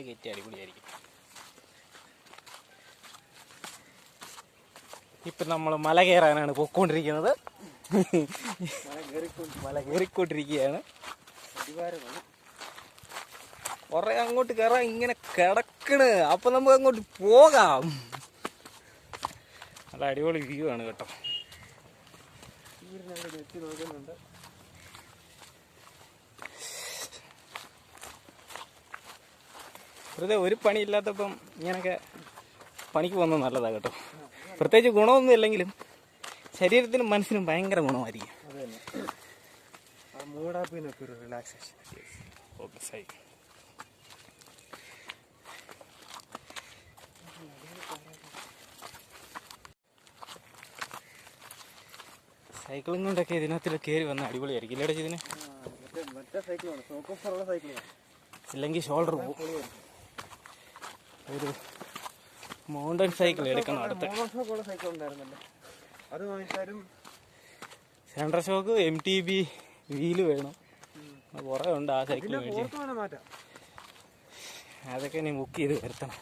Cycle കയറ്റി അടിപൊളിയായിരിക്കും. ഇപ്പം നമ്മൾ മല കയറാനാണ് പോയിക്കൊണ്ടിരിക്കുന്നത്. മല കയറിക്കൊണ്ടിരിക്കുകയാണ്. കുറേ അങ്ങോട്ട് കയറാൻ ഇങ്ങനെ കിടക്കണ്. അപ്പം നമുക്ക് അങ്ങോട്ട് പോകാം. നല്ല അടിപൊളി വ്യൂ ആണ് കേട്ടോ. വെറുതെ ഒരു പണിയില്ലാത്തപ്പം ഇങ്ങനെയൊക്കെ പണിക്ക് പോകുന്നത് നല്ലതാണ് കേട്ടോ. പ്രത്യേകിച്ച് ഗുണമൊന്നും ഇല്ലെങ്കിലും ശരീരത്തിനും മനസ്സിനും ഭയങ്കര ഗുണമായിരിക്കും. ഓക്കെ സൈക്കിൾ സൈക്കിളും കൊണ്ടൊക്കെ ഇതിനകത്തിൽ കയറി വന്ന അടിപൊളിയായിരിക്കും. ഇല്ലേ ഇതിന് ഇല്ലെങ്കിൽ ഷോൾഡർ പോകും. ഒരു മൗണ്ടൻ സൈക്കിൾ എടുക്കണം. അടുത്ത സെൻട്രൽ ഷോക്ക് MTB വീല് വേണം. കുറേ ഉണ്ട് ആ സൈക്കിൾ മേടിച്ച്. അതൊക്കെ ഇനി ബുക്ക് ചെയ്ത് വരുത്തണം.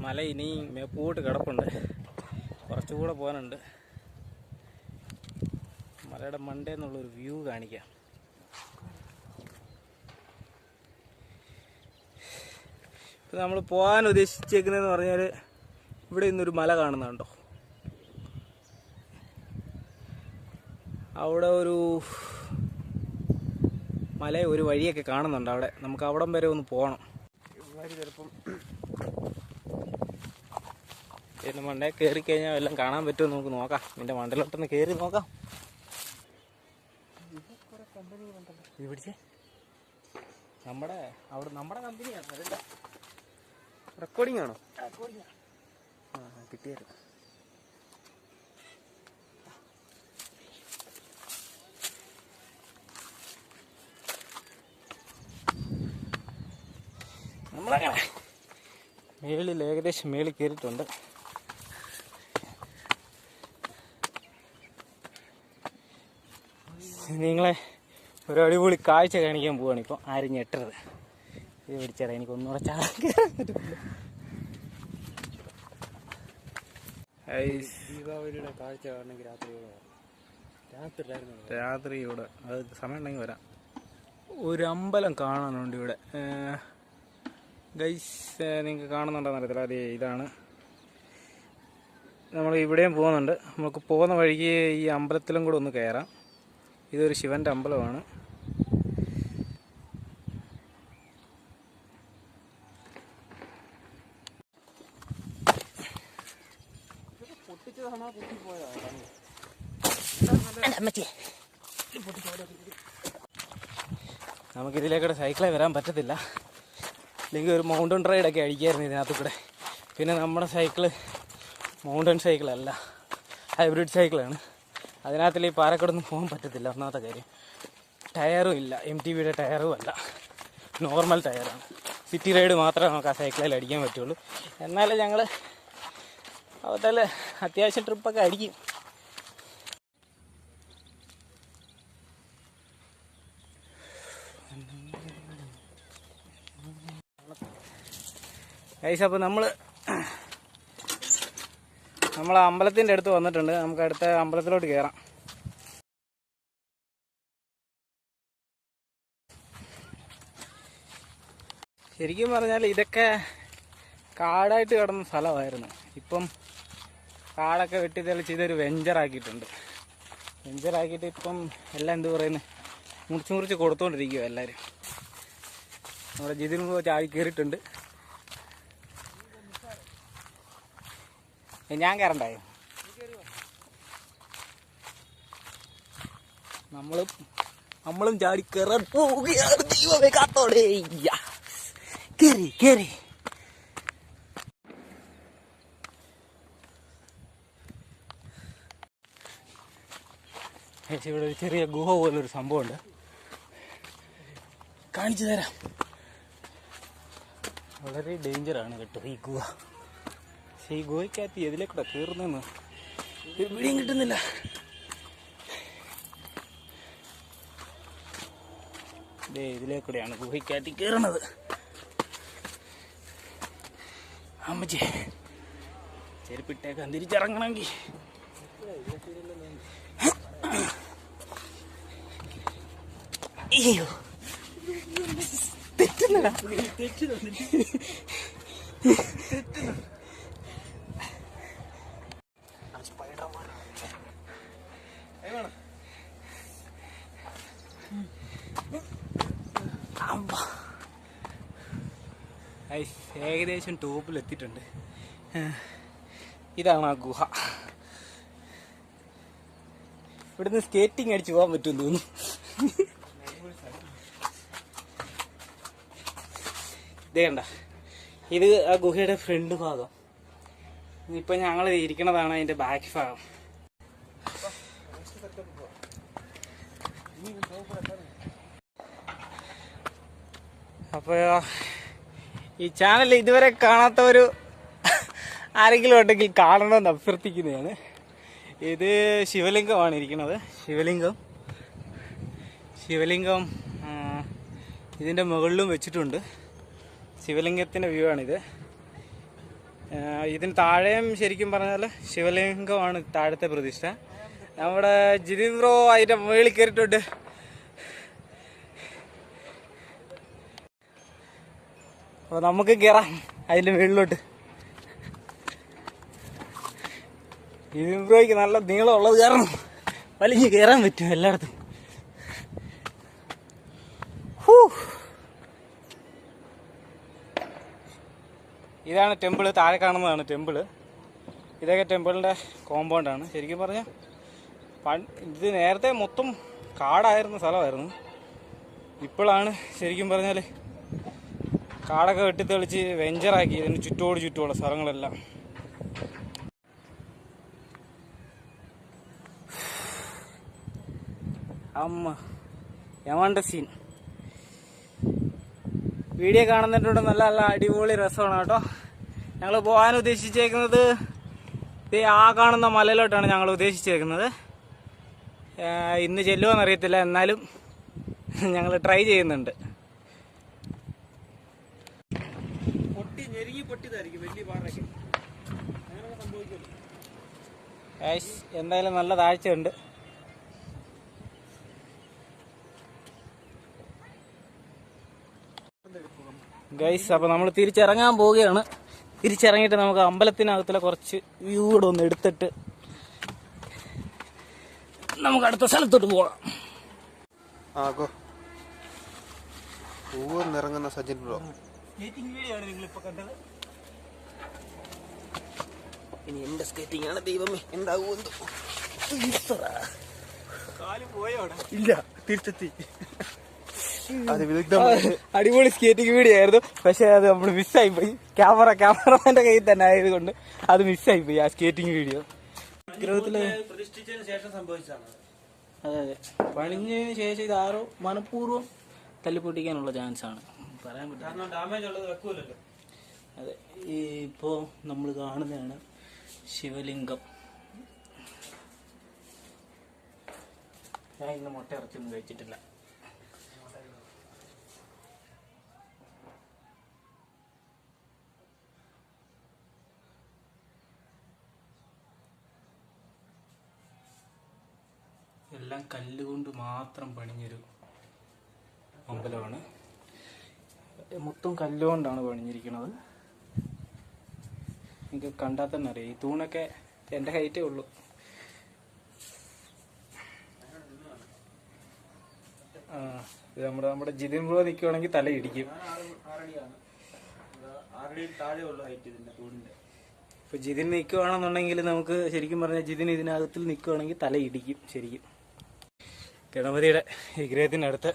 മല ഇനിയും മേപ്പോട്ട് കിടപ്പുണ്ട്. കുറച്ചുകൂടെ പോകാനുണ്ട്. മലയുടെ മണ്ടേന്നുള്ളൊരു വ്യൂ കാണിക്കാം. ഇപ്പം നമ്മൾ പോകാൻ ഉദ്ദേശിച്ചേക്കുന്നതെന്ന് പറഞ്ഞാൽ ഇവിടെ ഇന്നൊരു മല കാണുന്നുണ്ടോ? അവിടെ ഒരു മല ഒരു വഴിയൊക്കെ കാണുന്നുണ്ട്. അവിടെ നമുക്ക് അവിടം വരെ ഒന്ന് പോകണം. ചിലപ്പം ഇതിൻ്റെ മണ്ടയിൽ കയറി കഴിഞ്ഞാൽ എല്ലാം കാണാൻ പറ്റുമോ നമുക്ക് നോക്കാം. ഇതിൻ്റെ മണ്ടയിലോട്ടൊന്ന് കയറി നോക്കാം. ഇത് പിടിച്ചേ നമ്മുടെ കമ്പനിയാണ്. അതല്ല റെക്കോർഡിംഗ് ആണോ? കിട്ടിയായിരുന്നു. നമ്മളങ്ങനെ മേളിൽ ഏകദേശം മേളിൽ കയറിയിട്ടുണ്ട്. നിങ്ങളെ ഒരു അടിപൊളി കാഴ്ച കാണിക്കാൻ പോവാണ്. ഇപ്പോൾ ആരും ഞെട്ടരുത്. ഇത് പിടിച്ചാൽ എനിക്ക് ഒന്നുകൂടെ ചാടാൻ കയറാൻ പറ്റില്ല. ദീപാവലിയുടെ കാഴ്ച കാണണമെങ്കിൽ രാത്രിയോടെ അത് സമയം ഉണ്ടെങ്കിൽ വരാം. ഒരു അമ്പലം കാണാനുണ്ട് ഇവിടെ ഗൈസ്. നിങ്ങൾക്ക് കാണുന്നുണ്ടോന്ന് അറിയത്തില്ല. അതെ, ഇതാണ്. നമ്മൾ ഇവിടെയും പോകുന്നുണ്ട്. നമുക്ക് പോകുന്ന വഴിക്ക് ഈ അമ്പലത്തിലും കൂടെ ഒന്ന് കയറാം. ഇതൊരു ശിവൻ്റെ അമ്പലമാണ്. നമുക്കിതിലേക്കൂടെ സൈക്കിളേ വരാൻ പറ്റത്തില്ല. അല്ലെങ്കിൽ ഒരു മൗണ്ടൻ റൈഡൊക്കെ അടിക്കായിരുന്നു ഇതിനകത്ത് കൂടെ. പിന്നെ നമ്മുടെ സൈക്കിള് മൗണ്ടൻ സൈക്കിളല്ല, ഹൈബ്രിഡ് സൈക്കിളാണ്. അതിനകത്തിൽ ഈ പാറക്കടൊന്നും പോകാൻ പറ്റത്തില്ല. ഒന്നാമത്തെ കാര്യം ടയറും ഇല്ല. MTBയുടെ ടയറും അല്ല, നോർമൽ ടയറാണ്. സിറ്റി റൈഡ് മാത്രമേ നമുക്ക് ആ സൈക്കിളിൽ അടിക്കാൻ പറ്റുള്ളൂ. എന്നാലും ഞങ്ങൾ അവത്തല്ല അത്യാവശ്യം ട്രിപ്പൊക്കെ അടിക്കും. ഗൈസ്, അപ്പോൾ നമ്മൾ അമ്പലത്തിൻ്റെ അടുത്ത് വന്നിട്ടുണ്ട്. നമുക്ക് അടുത്ത അമ്പലത്തിലോട്ട് കയറാം. ശരിക്കും പറഞ്ഞാൽ ഇതൊക്കെ കാടായിട്ട് കിടന്ന സ്ഥലമായിരുന്നു. ഇപ്പം കാടൊക്കെ വെട്ടി തെളിച്ച് ഇതൊരു വെഞ്ചറാക്കിയിട്ടുണ്ട്. വെഞ്ചറാക്കിയിട്ട് ഇപ്പം എല്ലാം എന്ത് പറയുന്നത് മുറിച്ച് കൊടുത്തോണ്ടിരിക്കുക എല്ലാവരും. നമ്മുടെ ജിതിൻ ചാടി കയറിയിട്ടുണ്ട്. ഞാൻ കയറണ്ടായോ? നമ്മളും ചാടി കയറാൻ പോവുകയാണ്. ദൈവമേ കാത്തോടെ. കേറി ഇവിടെ ഒരു ചെറിയ ഗുഹ പോലൊരു സംഭവമുണ്ട്, കാണിച്ചു തരാം. വളരെ ഡേഞ്ചറാണ് കേട്ടോ ഈ ഗുഹ. ഈ ഗുഹയ്ക്കകത്ത് എതിലേക്കൂടെ കയറുന്നെന്ന് ഒരു പിടിയും കിട്ടുന്നില്ല. ഇതിലേക്കൂടെയാണ് ഗുഹയ്ക്കകത്ത് കയറണത്. അമ്മച്ചേ ചെരുപ്പിട്ടേക്കാൻ തിരിച്ചിറങ്ങണമെങ്കിൽ അയ്യോ തെറ്റുന്നടാ. ഏകദേശം ടോപ്പിലെത്തിയിട്ടുണ്ട്. ഇതാണ് ആ ഗുഹ. ഇവിടുന്ന് സ്കേറ്റിംഗ് അടിച്ച് പോകാൻ പറ്റുമെന്ന് തോന്നുന്നു. ഇതേ കണ്ട, ഇത് ആ ഗുഹയുടെ ഫ്രണ്ട് ഭാഗം. ഇപ്പൊ ഞങ്ങൾ ഇരിക്കണതാണ് അതിന്റെ ബാക്ക് ഭാഗം. അപ്പൊ ഈ ചാനൽ ഇതുവരെ കാണാത്തവര് ആരെങ്കിലും ഉണ്ടെങ്കിൽ കാണണമെന്ന് അഭ്യർത്ഥിക്കുന്നതാണ്. ഇത് ശിവലിംഗമാണ് ഇരിക്കുന്നത്. ശിവലിംഗം ഇതിൻ്റെ മുകളിലും വെച്ചിട്ടുണ്ട്. ശിവലിംഗത്തിൻ്റെ വ്യൂ ആണിത്. ഇതിന് താഴെയും ശരിക്കും പറഞ്ഞാൽ ശിവലിംഗമാണ് താഴത്തെ പ്രതിഷ്ഠ. നമ്മുടെ ജിതിൻ ബ്രോ അതിൻ്റെ മുകളിൽ കയറിയിട്ടുണ്ട്. അപ്പോൾ നമുക്ക് കയറാം അതിൻ്റെ മുകളിലോട്ട്. ജിതിൻ ബ്രോയ്ക്ക് നല്ല നീളമുള്ളത് കാരണം വലിഞ്ഞ് കയറാൻ പറ്റും എല്ലായിടത്തും. ഇതാണ് ടെമ്പിള്. താഴെ കാണുന്നതാണ് ടെമ്പിള്. ഇതൊക്കെ ടെമ്പിളിൻ്റെ കോമ്പൗണ്ടാണ്. ശരിക്കും പറഞ്ഞാൽ ഇത് നേരത്തെ മൊത്തം കാടായിരുന്ന സ്ഥലമായിരുന്നു. ഇപ്പോഴാണ് ശരിക്കും പറഞ്ഞാൽ കാടൊക്കെ വെട്ടിത്തെളിച്ച് വെഞ്ചറാക്കി ഇതിന് ചുറ്റുമുള്ള സ്ഥലങ്ങളെല്ലാം. അമ്മ യമണ്ട സീൻ. വീഡിയോ കാണുന്നതിലൂടെ നല്ല നല്ല അടിപൊളി രസമാണ് കേട്ടോ. ഞങ്ങൾ പോകാൻ ഉദ്ദേശിച്ചേക്കുന്നത് ആ കാണുന്ന മലയിലോട്ടാണ് ഞങ്ങൾ ഉദ്ദേശിച്ചേക്കുന്നത്. ഇന്ന് ചെല്ലുമോയെന്ന് അറിയത്തില്ല, എന്നാലും ഞങ്ങൾ ട്രൈ ചെയ്യുന്നുണ്ട്. എന്തായാലും നല്ല താഴ്ചയുണ്ട്. ഗൈസ്, അപ്പോൾ നമ്മൾ തിരിച്ചിറങ്ങാൻ പോവുകയാണ്. തിരിച്ചിറങ്ങിയിട്ട് നമുക്ക് അമ്പലത്തിനകത്തിലെ കുറച്ച് വ്യൂ കൂടെ ഒന്ന് എടുത്തിട്ട് നമുക്ക് അടുത്ത സ്ഥലത്തോട്ട് പോകാം. ഇറങ്ങുന്ന സജിൻ ബ്രോ സ്കേറ്റിംഗ് വീഡിയോ ആണ് നിങ്ങളിപ്പോൾ കണ്ടത്. ഇനി എന്റെ സ്കേറ്റിംഗ് ആണ്. ദൈവമേ എന്താകുമെന്തോ. കാല് പോയോടെ ഇല്ല, തിരിച്ചെത്തി. അടിപൊളി സ്കേറ്റിംഗ് വീഡിയോ ആയിരുന്നു. പക്ഷെ അത് നമ്മൾ മിസ്സായി പോയി. ക്യാമറമാന്റെ കയ്യിൽ തന്നെ ആയതുകൊണ്ട് അത് മിസ്സായി പോയി ആ സ്കേറ്റിംഗ് വീഡിയോ. വിഗ്രഹത്തില് പ്രതിഷ്ഠിച്ചതിന് ശേഷം സംഭവിച്ചതാണ്. അതെ അതെ, പണിഞ്ഞതിന് ശേഷം ഇത് ആരോ മനഃപൂർവ്വം തല്ലിപ്പൊട്ടിക്കാനുള്ള ചാൻസ് ആണ്. പറയാൻ പറ്റും, ഡാമേജ് ഉള്ളത് വെക്കൂലല്ലോ. അതെ, ഇപ്പോ നമ്മൾ കാണുന്നതാണ് ശിവലിംഗം. ഞാൻ ഇന്ന് മുട്ട ഇറച്ചിയൊന്നും കഴിച്ചിട്ടില്ല. എല്ലാം കല്ലുകൊണ്ട് മാത്രം പണിഞ്ഞൊരു അമ്പലമാണ്. മൊത്തം കല്ലുകൊണ്ടാണ് പണിഞ്ഞിരിക്കുന്നത്. എനിക്ക് കണ്ടാൽ തന്നെ അറിയാം. ഈ തൂണൊക്കെ എൻ്റെ ഹൈറ്റേ ഉള്ളൂ. ഇത് നമ്മുടെ ജിതിൻ ബ്രോ നിൽക്കുവാണെങ്കിൽ തല ഇടിക്കും. ഇപ്പൊ ജിതിൻ നിൽക്കുവാണെന്നുണ്ടെങ്കിൽ നമുക്ക് ശരിക്കും പറഞ്ഞാൽ ജിതിൻ ഇതിനകത്തിൽ നിൽക്കുവാണെങ്കിൽ തല ഇടിക്കും ശരിക്കും. ഗണപതിയുടെ വിഗ്രഹത്തിൻ്റെ അടുത്ത്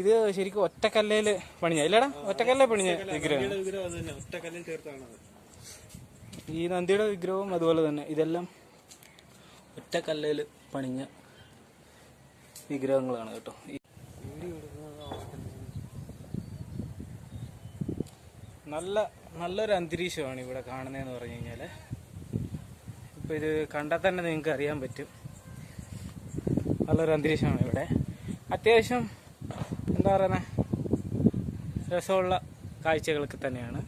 ഇത് ശരിക്കും ഒറ്റക്കല്ലേൽ പണിഞ്ഞ ഇല്ലടാ, ഒറ്റക്കല്ലേ പണിഞ്ഞ വിഗ്രഹം. ഈ നന്ദിയുടെ വിഗ്രഹവും അതുപോലെ തന്നെ. ഇതെല്ലാം ഒറ്റക്കല്ലേൽ പണിഞ്ഞ വിഗ്രഹങ്ങളാണ് കേട്ടോ. നല്ലൊരു അന്തരീക്ഷമാണ് ഇവിടെ കാണുന്നതെന്ന് പറഞ്ഞു കഴിഞ്ഞാൽ. ഇപ്പോൾ ഇത് കണ്ടാൽ തന്നെ നിങ്ങൾക്ക് അറിയാൻ പറ്റും, നല്ലൊരു അന്തരീക്ഷമാണ് ഇവിടെ. അത്യാവശ്യം എന്താ പറയുന്നത്, രസമുള്ള കാഴ്ചകളൊക്കെ തന്നെയാണ്.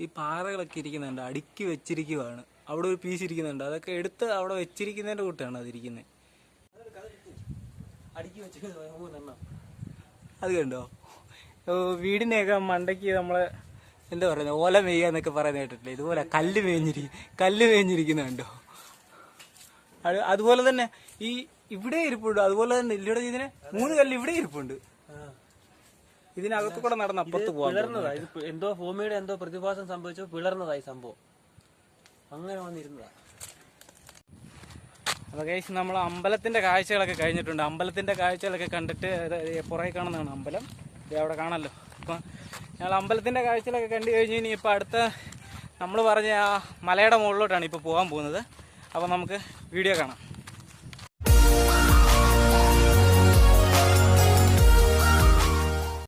ഈ പാറകളൊക്കെ ഇരിക്കുന്നുണ്ട്, അടുക്കി വെച്ചിരിക്കുവാണ്. അവിടെ ഒരു പീസ് ഇരിക്കുന്നുണ്ട്, അതൊക്കെ എടുത്ത് അവിടെ വെച്ചിരിക്കുന്നതിൻ്റെ കൂട്ടാണ് അതിരിക്കുന്നത്. അത് കണ്ടോ, വീടിനെയൊക്കെ മണ്ടയ്ക്ക് നമ്മളെ എന്താ പറയുന്നത്, ഓല മേയാന്നൊക്കെ പറയുന്നത് കേട്ടിട്ടില്ലേ? ഇതുപോലെ കല്ല് മേഞ്ഞിരിക്കുന്നുണ്ടോ? അതുപോലെ തന്നെ ഈ ഇവിടെ ഇരിപ്പുണ്ട്. അതുപോലെ തന്നെ ഇവിടെ ഇതിന് 3 കല്ല് ഇവിടെ ഇരിപ്പുണ്ട്. ഇതിനകത്ത് കൂടെ നടന്ന് അപ്പുറത്ത് പോകാൻ എന്തോ ഭൂമിയുടെ എന്തോ പ്രതിഭാസം സംഭവിച്ചു പിളർന്നതായി സംഭവം, അങ്ങനെ വന്നിരുന്നതാ. അപ്പോൾ ഗൈസ്, നമ്മൾ അമ്പലത്തിന്റെ കാഴ്ചകളൊക്കെ കഴിഞ്ഞിട്ടുണ്ട്. അമ്പലത്തിന്റെ കാഴ്ചകളൊക്കെ കണ്ടിട്ട് പുറകെ കാണുന്നതാണ് അമ്പലം, ഇത് അവിടെ കാണല്ലോ. അപ്പം ഞങ്ങൾ അമ്പലത്തിന്റെ കാഴ്ചകളൊക്കെ കണ്ടു കഴിഞ്ഞ് ഇനി ഇപ്പോൾ അടുത്ത നമ്മൾ പറഞ്ഞ ആ മലയുടെ മുകളിലോട്ടാണ് ഇപ്പോൾ പോകാൻ പോകുന്നത്. അപ്പോൾ നമുക്ക് വീഡിയോ കാണാം.